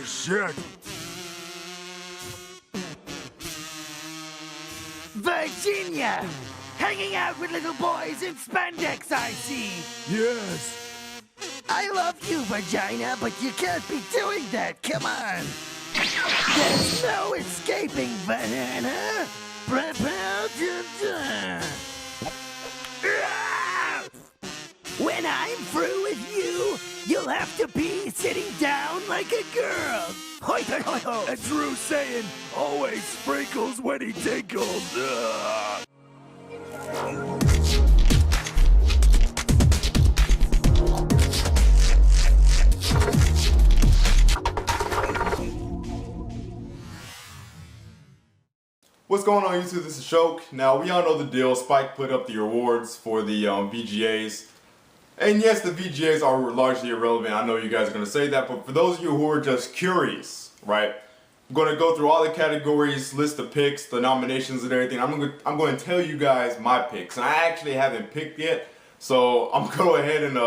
shit. Virginia! Hanging out with little boys in spandex, I see. Yes. I love you, vagina, but you can't be doing that. Come on. There's no escaping, banana. Prepare to die. When I'm through with you, you'll have to be sitting down like a girl. Hoi, hoi, hoi, hoi. A true saying, always sprinkles when he tinkles. Ugh. What's going on YouTube? This is Shok. Now we all know the deal. Spike put up the awards for the VGAs. And yes, the VGAs are largely irrelevant. I know you guys are going to say that, but for those of you who are just curious, right? I'm going to go through all the categories, list the picks, the nominations and everything. I'm going to tell you guys my picks. And I actually haven't picked yet, so I'm going to go ahead and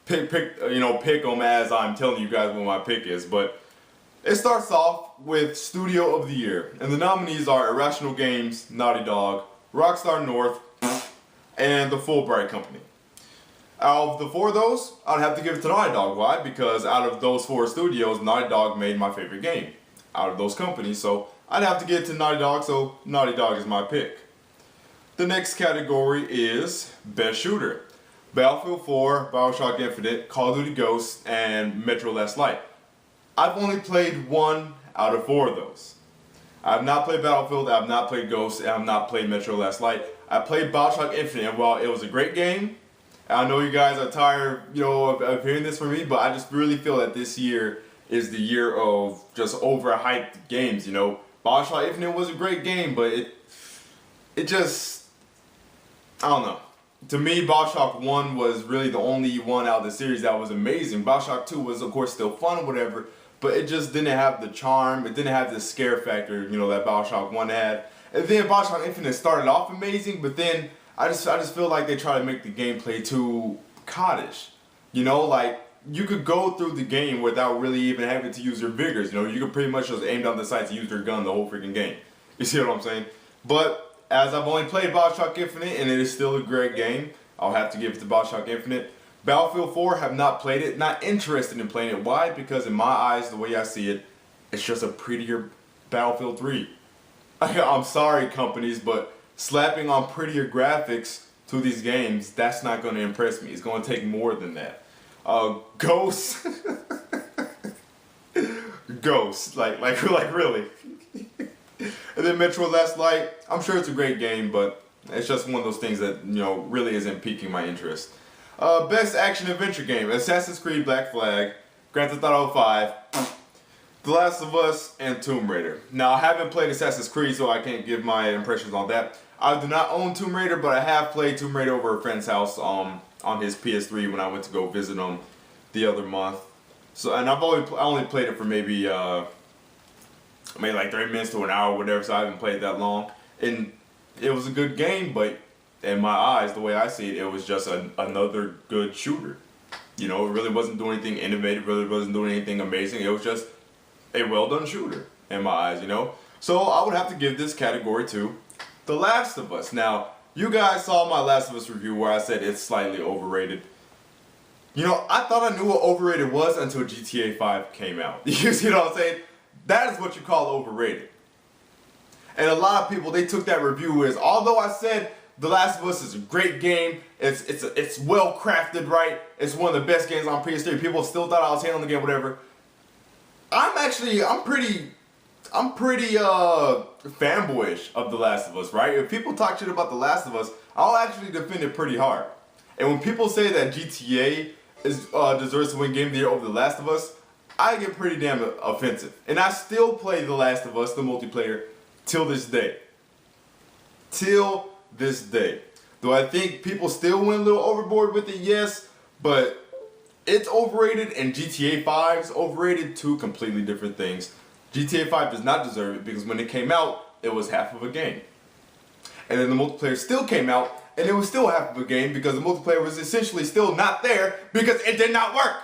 pick them as I'm telling you guys what my pick is. But it starts off with Studio of the Year, and the nominees are Irrational Games, Naughty Dog, Rockstar North, and the Fulbright Company. Out of the four of those, I'd have to give it to Naughty Dog. Why? Because out of those four studios, Naughty Dog made my favorite game out of those companies, so I'd have to give it to Naughty Dog, so Naughty Dog is my pick. The next category is Best Shooter. Battlefield 4, BioShock Infinite, Call of Duty Ghosts, and Metro Last Light. I've only played one out of four of those. I have not played Battlefield, I have not played Ghosts, and I have not played Metro Last Light. I played BioShock Infinite, and while it was a great game, I know you guys are tired, of hearing this from me, but I just really feel that this year is the year of just overhyped games, BioShock Infinite was a great game, but it just, I don't know. To me, BioShock 1 was really the only one out of the series that was amazing. BioShock 2 was, of course, still fun, whatever, but it just didn't have the charm, it didn't have the scare factor, that BioShock 1 had. And then BioShock Infinite started off amazing, but then I just feel like they try to make the gameplay too coddish. Like, you could go through the game without really even having to use your vigors, you could pretty much just aim down the sights and use your gun the whole freaking game. You see what I'm saying? But as I've only played BioShock Infinite, and it is still a great game, I'll have to give it to BioShock Infinite. Battlefield 4, have not played it, not interested in playing it. Why? Because in my eyes, the way I see it, it's just a prettier Battlefield 3. I'm sorry, companies, but slapping on prettier graphics to these games, that's not going to impress me. It's going to take more than that. Ghosts. Ghosts, like really. And then Metro Last Light, I'm sure it's a great game, but it's just one of those things that, really isn't piquing my interest. Best Action Adventure Game, Assassin's Creed Black Flag, Grand Theft Auto 5, The Last of Us, and Tomb Raider. Now, I haven't played Assassin's Creed, so I can't give my impressions on that. I do not own Tomb Raider, but I have played Tomb Raider over a friend's house on his PS3 when I went to go visit him the other month. So, and I only played it for maybe like 30 minutes to an hour, whatever. So I haven't played that long, and it was a good game. But in my eyes, the way I see it, it was just another good shooter. It really wasn't doing anything innovative. Really wasn't doing anything amazing. It was just a well done shooter in my eyes. So I would have to give this category to The Last of Us. Now, you guys saw my Last of Us review where I said it's slightly overrated. I thought I knew what overrated was until GTA 5 came out. You see what I'm saying? That is what you call overrated. And a lot of people, they took that review as, although I said The Last of Us is a great game, it's well crafted, right? It's one of the best games on PS3. People still thought I was handling the game, whatever. I'm pretty fanboyish of The Last of Us, right? If people talk shit about The Last of Us, I'll actually defend it pretty hard. And when people say that GTA deserves to win Game of the Year over The Last of Us, I get pretty damn offensive. And I still play The Last of Us, the multiplayer, till this day. Till this day. Do I think people still went a little overboard with it? Yes, but it's overrated and GTA 5 is overrated, two completely different things. GTA 5 does not deserve it because when it came out, it was half of a game. And then the multiplayer still came out and it was still half of a game because the multiplayer was essentially still not there because it did not work.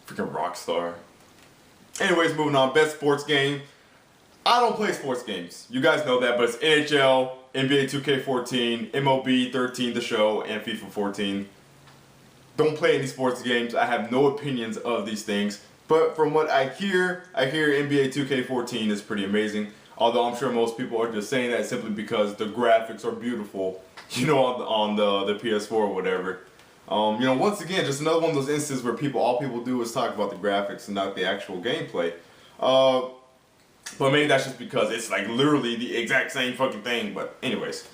Freaking Rockstar. Anyways, moving on. Best sports game. I don't play sports games. You guys know that, but it's NHL, NBA 2K14, MLB 13, the show, and FIFA 14. Don't play any sports games. I have no opinions of these things. But from what I hear NBA 2K14 is pretty amazing. Although I'm sure most people are just saying that simply because the graphics are beautiful, you know, on the PS4 or whatever. You know, once again, just another one of those instances where all people do is talk about the graphics and not the actual gameplay. But maybe that's just because it's like literally the exact same fucking thing. But anyways,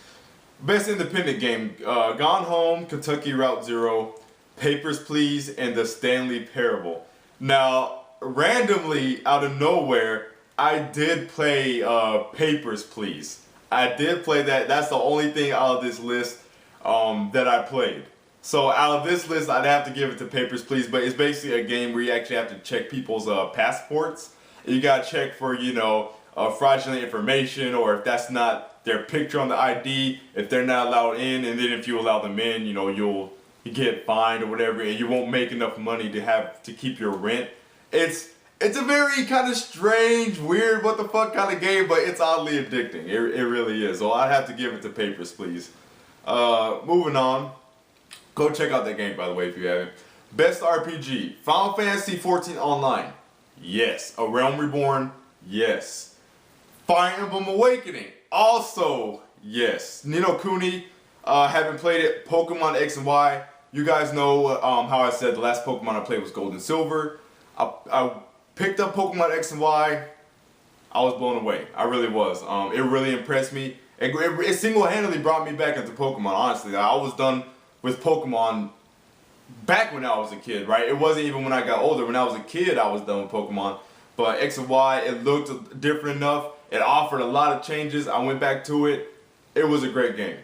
best independent game: Gone Home, Kentucky Route Zero, Papers, Please, and The Stanley Parable. Now, randomly out of nowhere, I did play Papers, Please. I did play that. That's the only thing out of this list that I played. So out of this list, I'd have to give it to Papers, Please. But it's basically a game where you actually have to check people's passports. You gotta check for, you know, fraudulent information, or if that's not their picture on the ID, if they're not allowed in, and then if you allow them in, you know, you get fined or whatever, and you won't make enough money to keep your rent. It's a very kind of strange, weird, what the fuck kind of game, but it's oddly addicting. It really is. So I'd have to give it to Papers, Please. Moving on. Go check out that game, by the way, if you haven't. Best RPG: Final Fantasy 14 Online. Yes. A Realm Reborn. Yes. Fire Emblem Awakening. Also, yes. Ni no Kuni. Haven't played it. Pokemon X and Y. You guys know how I said the last Pokemon I played was Gold and Silver. I picked up Pokemon X and Y. I was blown away. I really was. It really impressed me. It single-handedly brought me back into Pokemon, honestly. I was done with Pokemon back when I was a kid, right? It wasn't even when I got older. When I was a kid, I was done with Pokemon. But X and Y, it looked different enough. It offered a lot of changes. I went back to it. It was a great game.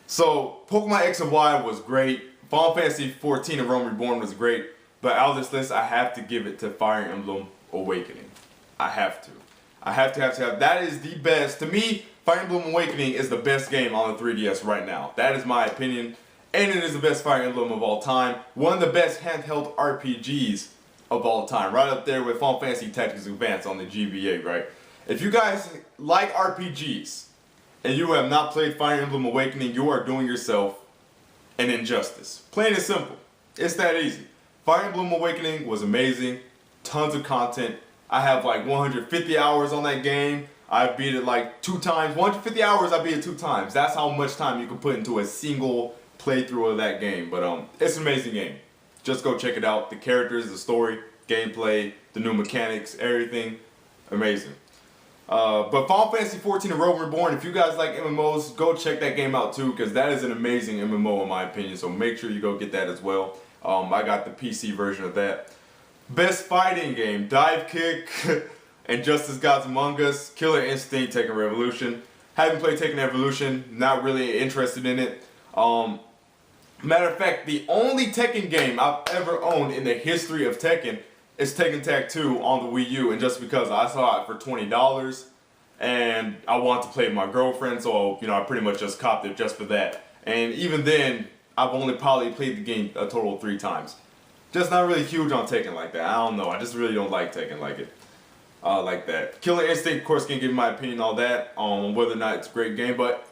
So, Pokemon X and Y was great. Final Fantasy 14 and Realm Reborn was great. But out of this list, I have to give it to Fire Emblem Awakening. I have to. I have to. That is the best. To me, Fire Emblem Awakening is the best game on the 3DS right now. That is my opinion. And it is the best Fire Emblem of all time. One of the best handheld RPGs of all time. Right up there with Final Fantasy Tactics Advance on the GBA, right? If you guys like RPGs and you have not played Fire Emblem Awakening, you are doing yourself an injustice. Plain and simple. It's that easy. Fire Emblem Awakening was amazing. Tons of content. I have like 150 hours on that game. I beat it like 2 times. 150 hours, I beat it 2 times. That's how much time you can put into a single playthrough of that game. But it's an amazing game. Just go check it out. The characters, the story, gameplay, the new mechanics, everything. Amazing. But Final Fantasy 14 and Realm Reborn, if you guys like MMOs, go check that game out too, because that is an amazing MMO in my opinion. So make sure you go get that as well. I got the PC version of that. Best fighting game: Dive Kick, Injustice Gods Among Us, Killer Instinct, Tekken Revolution. Haven't played Tekken Evolution, not really interested in it. Matter of fact, the only Tekken game I've ever owned in the history of Tekken is Tekken Tag 2 on the Wii U, and just because I saw it for $20 and I wanted to play with my girlfriend, so you know, I pretty much just copped it just for that. And even then, I've only probably played the game a total of 3 times. Just not really huge on Tekken like that. I don't know. I just really don't like Tekken like that. Killer Instinct, of course, can give my opinion on that, on whether or not it's a great game. But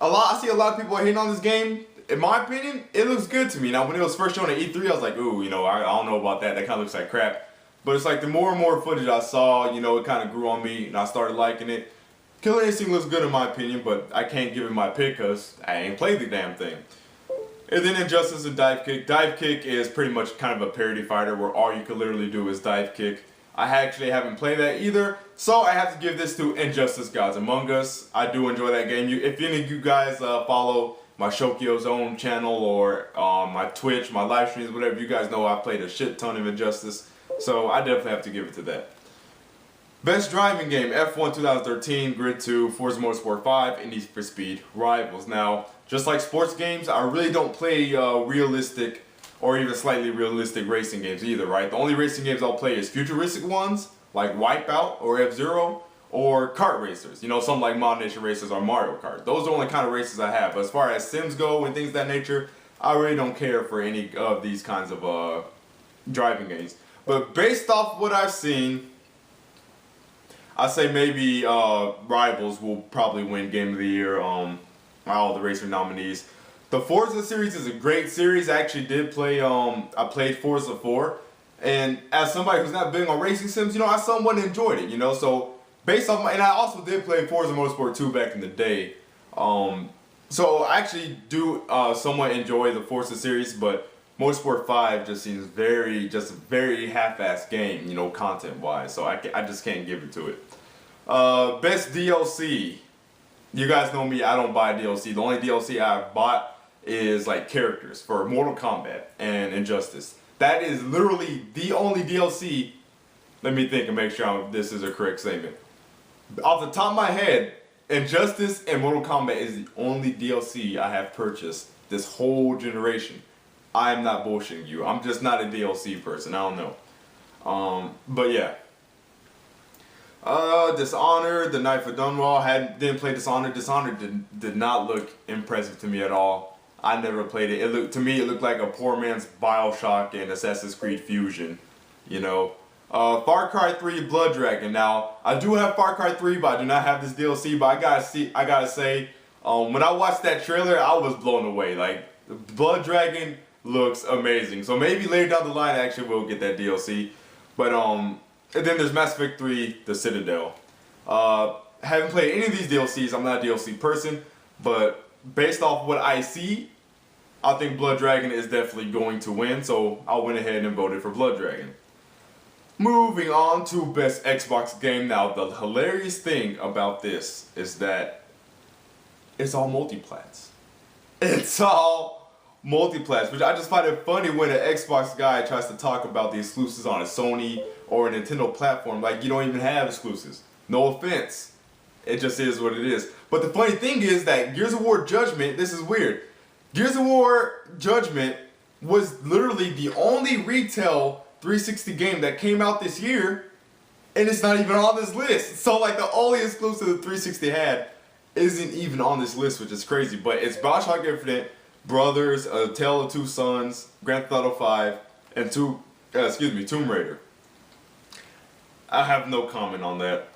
I see a lot of people hating on this game. In my opinion, it looks good to me. Now, when it was first shown at E3, I was like, ooh, you know, I don't know about that. That kind of looks like crap. But it's like the more and more footage I saw, you know, it kind of grew on me, and I started liking it. Killer Instinct looks good in my opinion, but I can't give it my pick because I ain't played the damn thing. And then Injustice and Dive Kick. Dive Kick is pretty much kind of a parody fighter where all you can literally do is dive kick. I actually haven't played that either, so I have to give this to Injustice Gods Among Us. I do enjoy that game. If any of you guys follow my Shokio Zone channel or my Twitch, my live streams, whatever, you guys know I played a shit ton of Injustice, so I definitely have to give it to that. Best driving game: F1 2013, Grid 2, Forza Motorsport 5, and Need for Speed Rivals. Now, just like sports games, I really don't play realistic or even slightly realistic racing games either, right? The only racing games I'll play is futuristic ones, like Wipeout or F-Zero, or kart racers. You know, something like Mod Nation Racers or Mario Kart. Those are the only kind of races I have. But as far as Sims go and things of that nature, I really don't care for any of these kinds of driving games. But based off what I've seen, I say maybe Rivals will probably win Game of the Year. All the racer nominees. The Forza series is a great series. I actually did play. I played Forza 4, and as somebody who's not big on racing sims, I somewhat enjoyed it. So based off and I also did play Forza Motorsport 2 back in the day. So I actually do somewhat enjoy the Forza series, but Motorsport 5 just seems just a very half-assed game, content-wise. So I just can't give it to it. Best DLC. You guys know me, I don't buy DLC. The only DLC I've bought is like characters for Mortal Kombat and Injustice. That is literally the only DLC. Let me think and make sure this is a correct statement. Off the top of my head, Injustice and Mortal Kombat is the only DLC I have purchased this whole generation. I am not bullshitting you. I'm just not a DLC person. I don't know. But yeah. Dishonored, The Knife of Dunwall. Didn't play Dishonored. Dishonored did not look impressive to me at all. I never played it. To me, it looked like a poor man's BioShock and Assassin's Creed fusion. Far Cry 3 Blood Dragon. Now, I do have Far Cry 3, but I do not have this DLC. But I gotta say, when I watched that trailer, I was blown away. Like, Blood Dragon looks amazing. So maybe later down the line, I actually will get that DLC. But and then there's Mass Effect 3, The Citadel. Haven't played any of these DLCs. I'm not a DLC person, but based off what I see, I think Blood Dragon is definitely going to win. So I went ahead and voted for Blood Dragon. Moving on to Best Xbox Game. Now, the hilarious thing about this is that it's all multiplats. It's all multiplats, which I just find it funny when an Xbox guy tries to talk about the exclusives on a Sony or a Nintendo platform. Like, you don't even have exclusives. No offense. It just is what it is. But the funny thing is that Gears of War Judgment, this is weird. Gears of War Judgment was literally the only retail 360 game that came out this year, and it's not even on this list. So like the only exclusive the 360 had isn't even on this list, which is crazy. But it's BioShock Infinite, Brothers, A Tale of Two Sons, Grand Theft Auto 5, and Tomb Raider. I have no comment on that.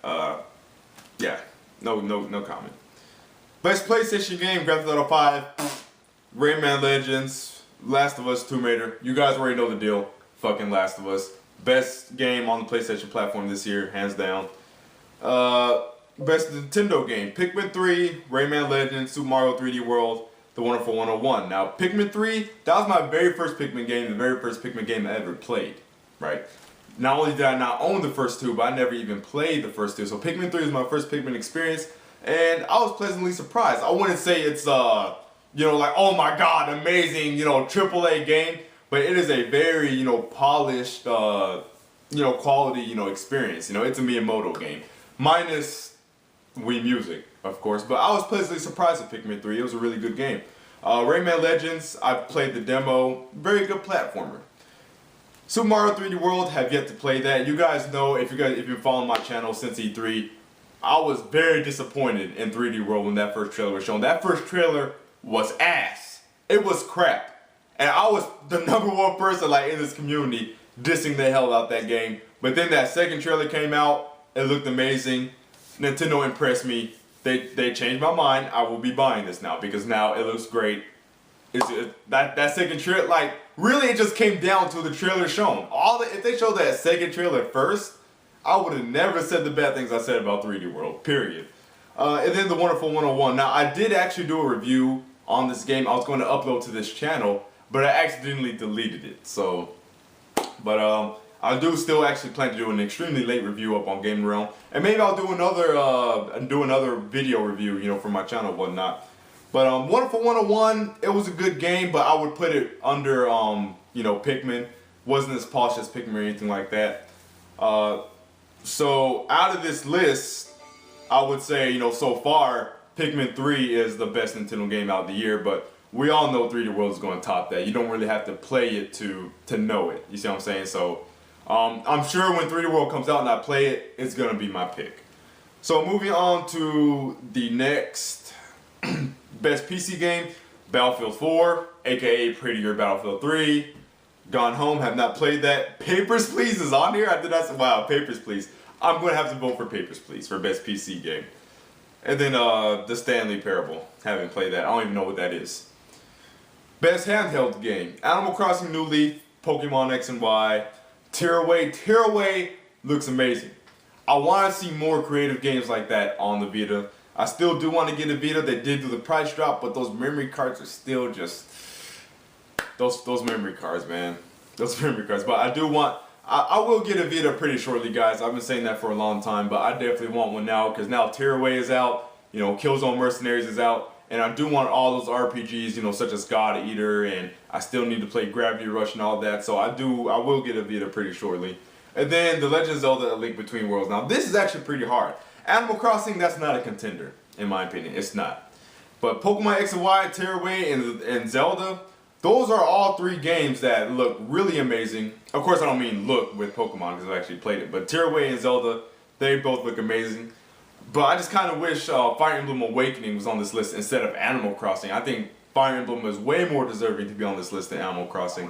Yeah, no comment. Best PlayStation game, Grand Theft Auto 5, Rayman Legends, Last of Us, Tomb Raider. You guys already know the deal. Fucking Last of Us. Best game on the PlayStation platform this year, hands down. Best Nintendo game, Pikmin 3, Rayman Legends, Super Mario 3D World, The Wonderful 101. Now, Pikmin 3, that was my very first Pikmin game, the very first Pikmin game I ever played, right? Not only did I not own the first two, but I never even played the first two. So Pikmin 3 was my first Pikmin experience, and I was pleasantly surprised. I wouldn't say it's, like, oh my god, amazing, AAA game, but it is a very, polished, quality, experience. It's a Miyamoto game. Minus Wii Music, of course, but I was pleasantly surprised at Pikmin 3. It was a really good game. Rayman Legends, I played the demo. Very good platformer. Super Mario 3D World, have yet to play that. You guys know, if you've been following my channel since E3, I was very disappointed in 3D World when that first trailer was shown. That first trailer was ass. It was crap. And I was the #1 person in this community dissing the hell out that game. But then that second trailer came out. It looked amazing. Nintendo impressed me. They changed my mind. I will be buying this now because now it looks great. That second trailer, really it just came down to the trailer shown. If they showed that second trailer first, I would have never said the bad things I said about 3D World, period. And then The Wonderful 101. Now, I did actually do a review on this game. I was going to upload to this channel, but I accidentally deleted it. So, but I do still actually plan to do an extremely late review up on Game Realm, and maybe I'll do another video review, for my channel and whatnot. But Wonderful 101, it was a good game, but I would put it under Pikmin. Wasn't as polished as Pikmin or anything like that. So out of this list, I would say so far Pikmin 3 is the best Nintendo game out of the year, but we all know 3D World is going to top that. You don't really have to play it to know it. You see what I'm saying? So I'm sure when 3D World comes out and I play it, it's going to be my pick. So moving on to the next best PC game, Battlefield 4, aka Prettier Battlefield 3, Gone Home, have not played that. Papers, Please is on here. I did not say, wow, Papers, Please. I'm going to have to vote for Papers, Please for best PC game. And then the Stanley Parable. Haven't played that. I don't even know what that is. Best handheld game. Animal Crossing New Leaf, Pokemon X and Y, Tearaway. Tearaway looks amazing. I want to see more creative games like that on the Vita. I still do want to get a Vita. They did do the price drop, but those memory cards are still just... Those memory cards, man. Those memory cards. But I do want... I will get a Vita pretty shortly, guys. I've been saying that for a long time, but I definitely want one now, because now Tearaway is out, you know, Killzone Mercenaries is out, and I do want all those RPGs, you know, such as God Eater, and I still need to play Gravity Rush and all that, so I will get a Vita pretty shortly. And then The Legend of Zelda: A Link Between Worlds. Now, this is actually pretty hard. Animal Crossing, that's not a contender, in my opinion. It's not. But Pokemon X and Y, Tearaway, and Zelda, those are all three games that look really amazing. Of course, I don't mean look with Pokemon because I've actually played it. But Tearaway and Zelda, they both look amazing. But I just kind of wish Fire Emblem Awakening was on this list instead of Animal Crossing. I think Fire Emblem is way more deserving to be on this list than Animal Crossing.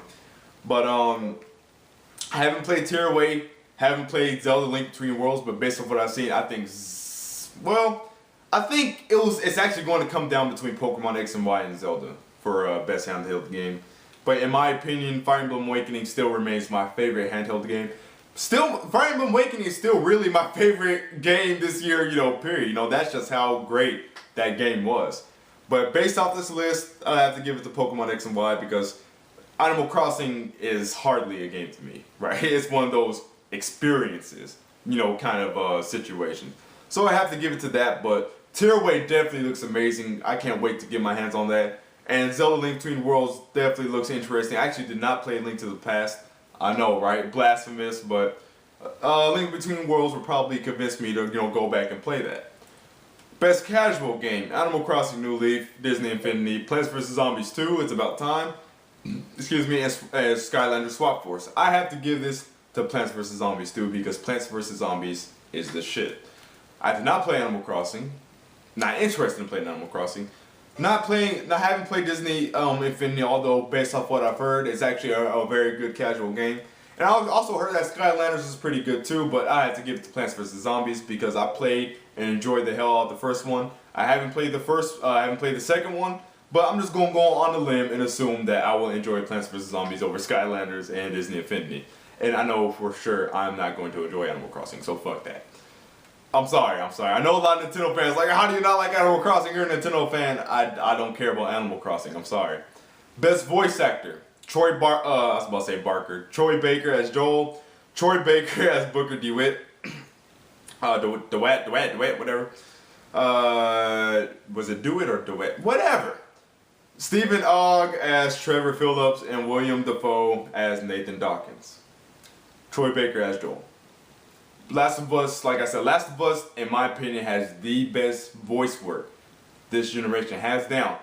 But I haven't played Tearaway, haven't played Zelda Link Between Worlds, but based on what I've seen, I think, well, I think it's actually going to come down between Pokemon X and Y and Zelda for best handheld game. But in my opinion, Fire Emblem Awakening still remains my favorite handheld game. Still, Fire Emblem Awakening is still really my favorite game this year, you know, period. You know, that's just how great that game was. But based off this list, I have to give it to Pokemon X and Y because Animal Crossing is hardly a game to me, right? It's one of those experiences, you know, kind of situations. So I have to give it to that, but Tearaway definitely looks amazing. I can't wait to get my hands on that. And Zelda Link Between Worlds definitely looks interesting. I actually did not play Link to the Past. I know, right? Blasphemous, but Link Between Worlds will probably convince me to, you know, go back and play that. Best casual game: Animal Crossing New Leaf, Disney Infinity, Plants vs. Zombies 2, It's About Time, excuse me, as Skylanders Swap Force. I have to give this to Plants vs. Zombies 2 because Plants vs. Zombies is the shit. I did not play Animal Crossing. Not interested in playing Animal Crossing. Haven't played Disney Infinity, although based off what I've heard, it's actually a very good casual game. And I also heard that Skylanders is pretty good too, but I have to give it to Plants vs. Zombies because I played and enjoyed the hell out of the first one. I haven't played the second one, but I'm just gonna go on the limb and assume that I will enjoy Plants vs. Zombies over Skylanders and Disney Infinity. And I know for sure I'm not going to enjoy Animal Crossing, so fuck that. I'm sorry. I know a lot of Nintendo fans like, how do you not like Animal Crossing? You're a Nintendo fan. I don't care about Animal Crossing. I'm sorry. Best voice actor: I was about to say Barker. Troy Baker as Joel. Troy Baker as Booker DeWitt. DeWitt, whatever. Was it DeWitt or DeWitt? Whatever. Stephen Ogg as Trevor Phillips and William Dafoe as Nathan Dawkins. Troy Baker as Joel. Last of Us, like I said, Last of Us, in my opinion, has the best voice work this generation, hands down.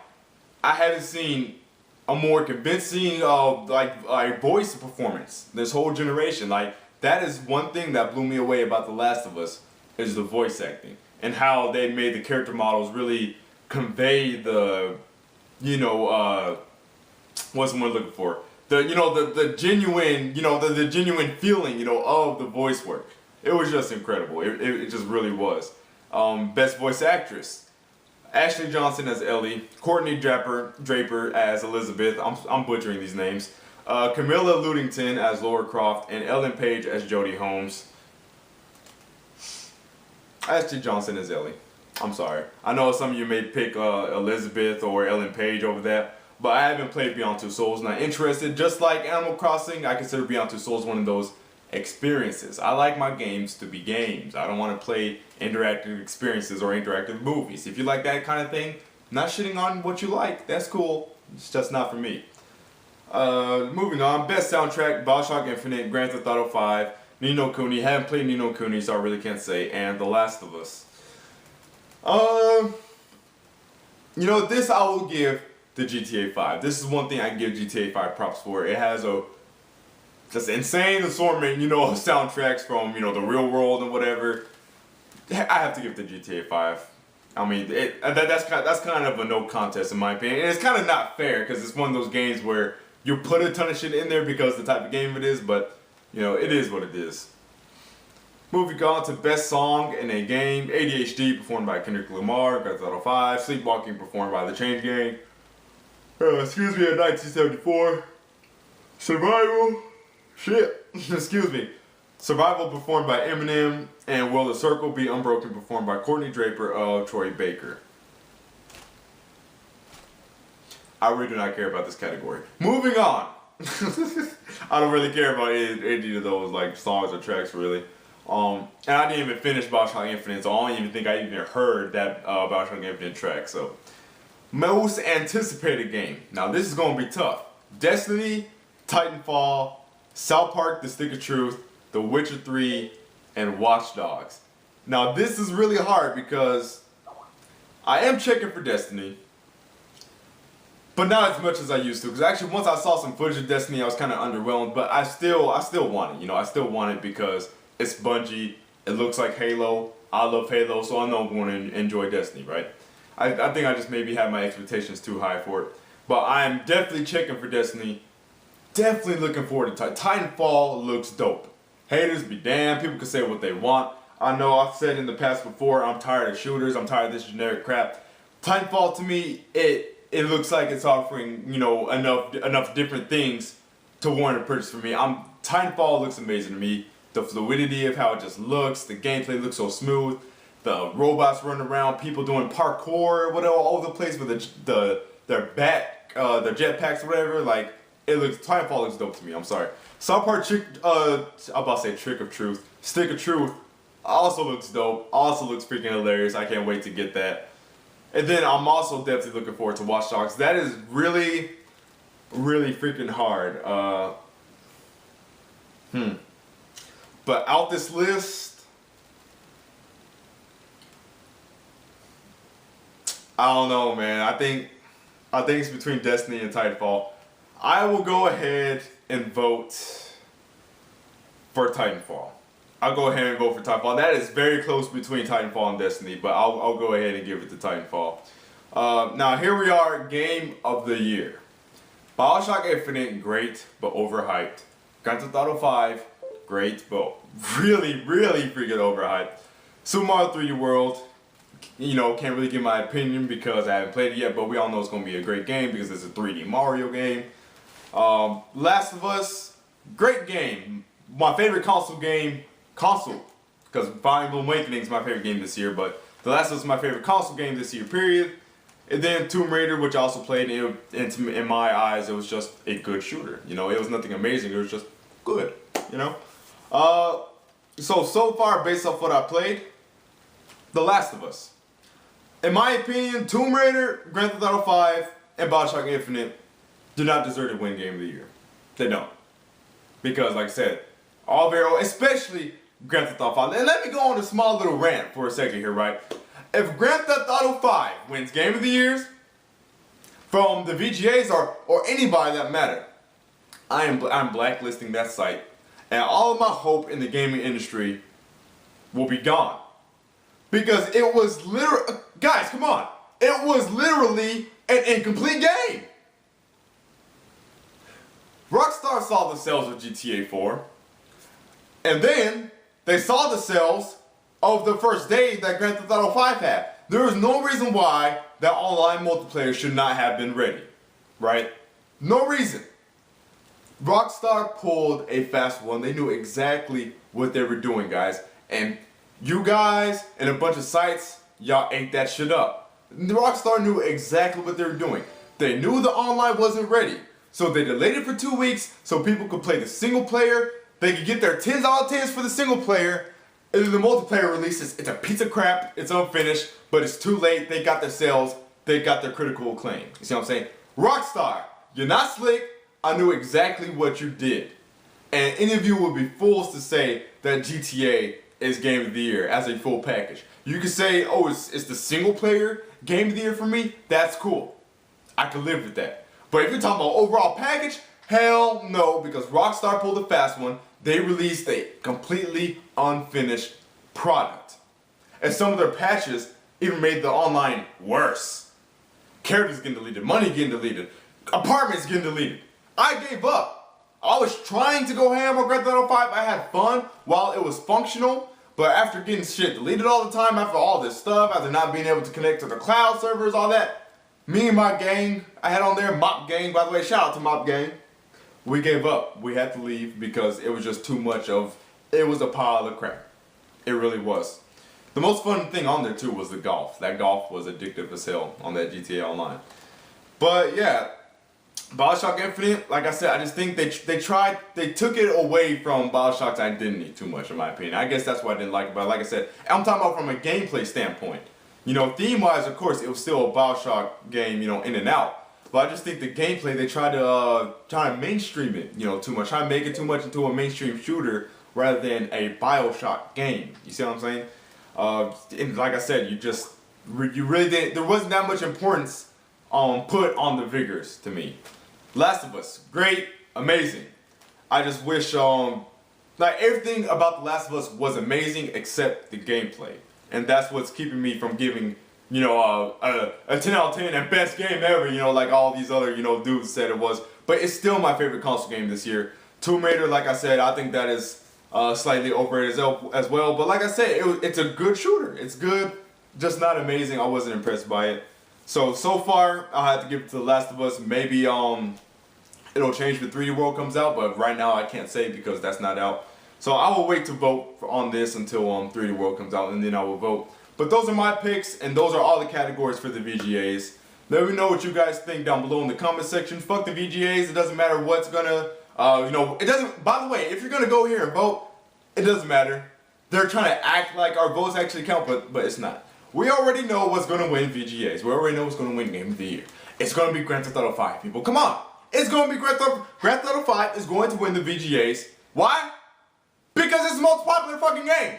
I haven't seen a more convincing voice performance this whole generation. Like, that is one thing that blew me away about The Last of Us, is the voice acting and how they made the character models really convey the, you know, what's the word I'm looking for? The genuine, you know, the genuine feeling, you know, of the voice work. It was just incredible. It just really was. Best voice actress: Ashley Johnson as Ellie, Courtney Draper as Elizabeth. I'm butchering these names. Camilla Ludington as Laura Croft, and Ellen Page as Jodie Holmes. Ashley Johnson as Ellie. I'm sorry. I know some of you may pick Elizabeth or Ellen Page over that, but I haven't played Beyond Two Souls. Not interested. Just like Animal Crossing, I consider Beyond Two Souls one of those experiences. I like my games to be games. I don't want to play interactive experiences or interactive movies. If you like that kind of thing, not shitting on what you like, that's cool. It's just not for me. Moving on, best soundtrack: BioShock Infinite, Grand Theft Auto 5, Ni no Kuni. Haven't played Ni no Kuni, so I really can't say. And The Last of Us. You know, this I will give to GTA 5. This is one thing I can give GTA 5 props for. It has a just insane assortment, you know, of soundtracks from, you know, the real world and whatever. I have to give it to GTA 5. I mean, that's kind of a no contest in my opinion. And it's kind of not fair because it's one of those games where you put a ton of shit in there because the type of game it is, but you know, it is what it is. Moving on to Best Song in a Game, ADHD performed by Kendrick Lamar, Grand Theft Auto 5, Sleepwalking performed by The Change Gang, excuse me, 1974, Survival, excuse me, Survival performed by Eminem, and Will the Circle Be Unbroken performed by Courtney Draper of Troy Baker. I really do not care about this category. Moving on. I don't really care about any of those like songs or tracks really. And I didn't even finish Bioshock Infinite, so I don't even think I even heard that Bioshock Infinite track. So, most anticipated game. Now this is gonna be tough. Destiny, Titanfall, South Park: The Stick of Truth, The Witcher 3, and Watch Dogs. Now this is really hard because I am checking for Destiny, but not as much as I used to. Because actually, once I saw some footage of Destiny, I was kind of underwhelmed. But I still want it. You know, I still want it because it's Bungie. It looks like Halo. I love Halo, so I know I'm going to enjoy Destiny, right? I think I just maybe have my expectations too high for it. But I am definitely checking for Destiny. Definitely looking forward to Titanfall. Looks dope. Haters be damned. People can say what they want. I know I've said in the past before, I'm tired of shooters. I'm tired of this generic crap. Titanfall to me, it looks like it's offering, you know, enough different things to warrant a purchase for me. Titanfall looks amazing to me. The fluidity of how it just looks, the gameplay looks so smooth. The robots running around, people doing parkour, whatever, all over the place with their jetpacks, or whatever. Like Titanfall looks dope to me. I'm sorry. South Park Stick of Truth also looks dope. Also looks freaking hilarious. I can't wait to get that. And then I'm also definitely looking forward to Watch Dogs. That is really, really freaking hard. But out this list, I don't know, man. I think it's between Destiny and Titanfall. I will go ahead and vote for Titanfall. I'll go ahead and vote for Titanfall. That is very close between Titanfall and Destiny, but I'll go ahead and give it to Titanfall. Now here we are, Game of the Year. Bioshock Infinite, great but overhyped. Grand Theft Auto 5, great but really, really freaking overhyped. Super Mario 3D World, you know, can't really give my opinion because I haven't played it yet, but we all know it's going to be a great game because it's a 3D Mario game. Last of Us, great game. My favorite console, because Fire Emblem Awakening is my favorite game this year, but The Last of Us is my favorite console game this year, period. And then Tomb Raider, which I also played, in my eyes, it was just a good shooter. You know, it was nothing amazing, it was just good, you know? So far, based off what I played, The Last of Us. In my opinion, Tomb Raider, Grand Theft Auto 5, and Bioshock Infinite do not deserve to win Game of the Year. They don't. Because, like I said, all very, especially Grand Theft Auto 5. And let me go on a small little rant for a second here, right? If Grand Theft Auto 5 wins Game of the Years from the VGAs or anybody that matter, I'm blacklisting that site, and all of my hope in the gaming industry will be gone. Because it was literally, guys, come on, it was literally an incomplete game. Rockstar saw the sales of GTA 4, and then they saw the sales of the first day that Grand Theft Auto 5 had. There is no reason why that online multiplayer should not have been ready, right? No reason. Rockstar pulled a fast one. They knew exactly what they were doing, guys. And you guys and a bunch of sites, y'all ate that shit up. Rockstar knew exactly what they were doing. They knew the online wasn't ready. So they delayed it for 2 weeks so people could play the single player. They could get their 10s out of 10s for the single player. And then the multiplayer releases, it's a piece of crap, it's unfinished, but it's too late, they got their sales, they got their critical acclaim. You see what I'm saying? Rockstar, you're not slick, I knew exactly what you did. And any of you would be fools to say that GTA is Game of the Year as a full package. You can say, oh, it's the single player Game of the Year for me, that's cool. I can live with that. But if you're talking about overall package, hell no, because Rockstar pulled a fast one. They released a completely unfinished product. And some of their patches even made the online worse. Characters getting deleted, money getting deleted, apartments getting deleted. I gave up. I was trying to go ham on Grand Theft Auto 5. I had fun while it was functional. But after getting shit deleted all the time, after all this stuff, after not being able to connect to the cloud servers, all that, me and my gang, I had on there, Mop Gang, by the way, shout out to Mop Gang. We gave up. We had to leave because it was just too much of, it was a pile of crap. It really was. The most fun thing on there too was the golf. That golf was addictive as hell on that GTA Online. But yeah, BioShock Infinite, like I said, I just think they took it away from BioShock's identity too much, in my opinion. I guess that's what I didn't like about it. Like I said, I'm talking about from a gameplay standpoint. You know, theme-wise, of course, it was still a BioShock game, you know, in and out. But I just think the gameplay, they tried to mainstream it, you know, too much. Try to make it too much into a mainstream shooter rather than a BioShock game. You see what I'm saying? And like I said, you really didn't, there wasn't that much importance put on the vigors to me. Last of Us, great, amazing. I just wish, like everything about The Last of Us was amazing except the gameplay. And that's what's keeping me from giving, you know, a 10 out of 10 and best game ever, you know, like all these other, you know, dudes said it was. But it's still my favorite console game this year. Tomb Raider, like I said, I think that is slightly overrated as well. But like I said, it's a good shooter. It's good, just not amazing. I wasn't impressed by it. So far, I'll have to give it to The Last of Us. Maybe it'll change when 3D World comes out, but right now I can't say because that's not out. So I will wait to vote on this until 3D World comes out, and then I will vote. But those are my picks, and those are all the categories for the VGAs. Let me know what you guys think down below in the comment section. Fuck the VGAs. It doesn't matter what's gonna, you know, it doesn't, by the way, if you're gonna go here and vote, it doesn't matter. They're trying to act like our votes actually count, but it's not. We already know what's going to win VGAs. We already know what's going to win Game of the Year. It's going to be Grand Theft Auto 5, people. Come on. It's going to be Grand Theft Auto 5 is going to win the VGAs. Why? Because it's the most popular fucking game.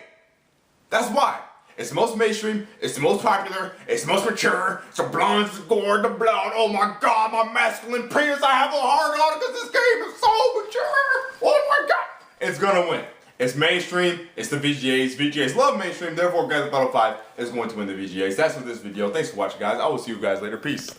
That's why. It's the most mainstream. It's the most popular. It's the most mature. It's the blonde, it's the gore, the blood. Oh my God, my masculine penis. I have a hard on because this game is so mature. Oh my God. It's going to win. It's mainstream, it's the VGAs. VGAs love mainstream, therefore Grand Theft Auto 5 is going to win the VGAs. That's for this video. Thanks for watching, guys. I will see you guys later. Peace.